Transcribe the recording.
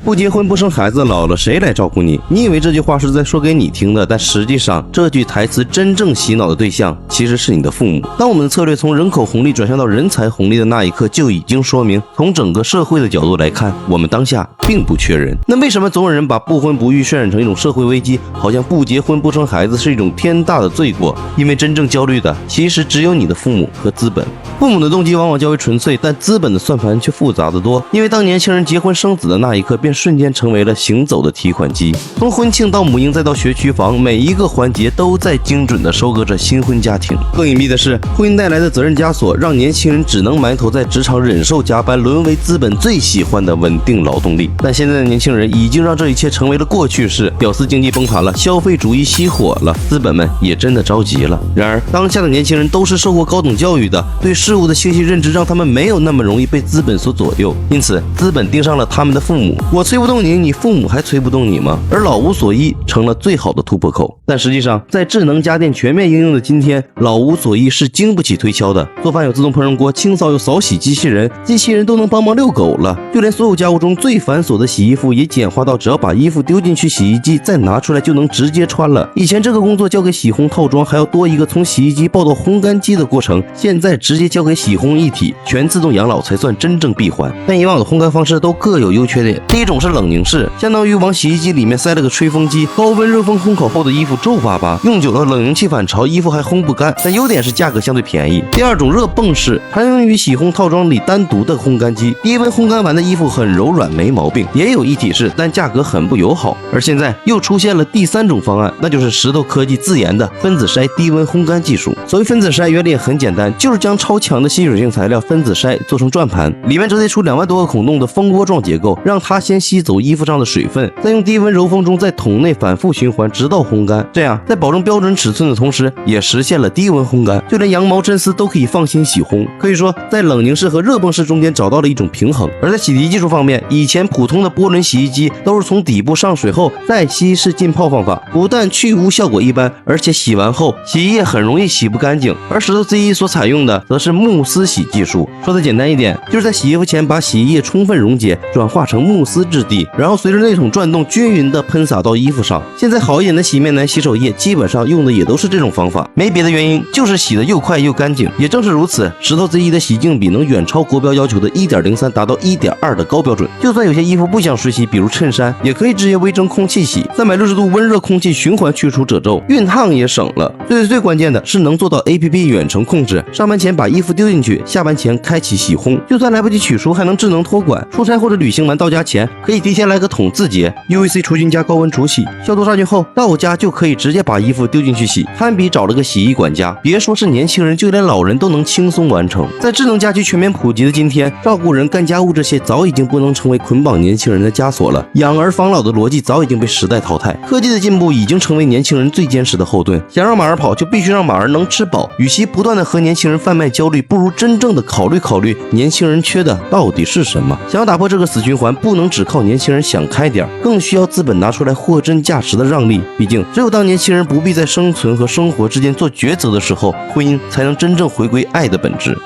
不结婚不生孩子，老了谁来照顾你？你以为这句话是在说给你听的，但实际上这句台词真正洗脑的对象其实是你的父母。当我们的策略从人口红利转向到人才红利的那一刻，就已经说明从整个社会的角度来看，我们当下并不缺人。那为什么总有人把不婚不育渲染成一种社会危机，好像不结婚不生孩子是一种天大的罪过？因为真正焦虑的其实只有你的父母和资本。父母的动机往往较为纯粹，但资本的算盘却复杂得多。因为当年轻人结婚生子的那一刻，便瞬间成为了行走的提款机。从婚庆到母婴再到学区房，每一个环节都在精准地收割着新婚家庭。更隐蔽的是，婚姻带来的责任枷锁，让年轻人只能埋头在职场忍受加班，沦为资本最喜欢的稳定劳动力。但现在的年轻人已经让这一切成为了过去式，屌丝经济崩盘了，消费主义熄火了，资本们也真的着急了。然而，当下的年轻人都是受过高等教育的，对事物的清晰认知让他们没有那么容易被资本所左右，因此资本盯上了他们的父母。我催不动你，你父母还催不动你吗？而老无所依成了最好的突破口。但实际上，在智能家电全面应用的今天，老无所依是经不起推敲的。做饭有自动烹饪锅，清扫有扫洗机器人，机器人都能帮忙遛狗了。就连所有家务中最繁琐的洗衣服也简化到只要把衣服丢进去洗衣机，再拿出来就能直接穿了。以前这个工作交给洗烘套装还要多一个从洗衣机抱到烘干机的过程，现在直接交给洗烘一体，全自动养老才算真正闭环。但以往的烘干方式都各有优缺点。第一种是冷凝式，相当于往洗衣机里面塞了个吹风机，高温热风烘烤后的衣服皱巴巴，用久了冷凝器反潮，衣服还烘不干，但优点是价格相对便宜。第二种热泵式，常用于洗烘套装里单独的烘干机，低温烘干完的衣服很柔软没毛病。也有一体式，但价格很不友好。而现在又出现了第三种方案，那就是石头科技自研的分子筛低温烘干技术。所谓分子筛原理也很简单，就是将超强的吸水性材料分子筛做成转盘，里面折叠出2万多个孔洞的蜂窝状结构，让它先吸走衣服上的水分，再用低温柔风中在桶内反复循环，直到烘干。这样在保证标准尺寸的同时，也实现了低温烘干，就连羊毛真丝都可以放心洗烘。可以说，在冷凝式和热泵式中间找到了一种平衡。而在洗涤技术方面，以前普通的涡轮洗衣机都是从底部上水后再稀释浸泡方法，不但去污效果一般，而且洗完后洗衣液很容易洗不干净。而石头 C1 所采用的则是慕斯洗技术，说的简单一点，就是在洗衣服前把洗衣液充分溶解，转化成慕斯质地，然后随着内桶转动均匀的喷洒到衣服上。现在好一点的洗面奶、洗手液基本上用的也都是这种方法，没别的原因，就是洗得又快又干净。也正是如此，石头 C1 的洗净比能远超国标要求的 1.03 达到 1.2 的高标准。就算有些衣服不想水洗，比如衬衫，也可以直接微蒸空气洗，360度温热空气循环去除褶皱，熨烫也省了。最关键的是能做到 APP 远程控制，上班前把衣服丢进去，下班前开启洗烘，就算来不及取出还能智能托管。出差或者旅行完到家前，可以提前来个桶自洁 UVC 除菌加高温除洗，消毒杀菌后到家就可以直接把衣服丢进去洗，堪比找了个洗衣管家。别说是年轻人，就连老人都能轻松完成。在智能家居全面普及的今天，照顾人、干家务这些早已经不能成为捆绑年轻人的枷锁了。养儿防老的逻辑早已经被时代淘汰，科技的进步已经成为年轻人最坚实的后盾。想让马儿跑，就必须让马儿能吃饱。与其不断的和年轻人贩卖焦虑，不如真正的考虑年轻人缺的到底是什么。想要打破这个死循环，不能只靠年轻人想开点，更需要资本拿出来货真价实的让利。毕竟只有当年轻人不必在生存和生活之间做抉择的时候，婚姻才能真正回归爱的本质。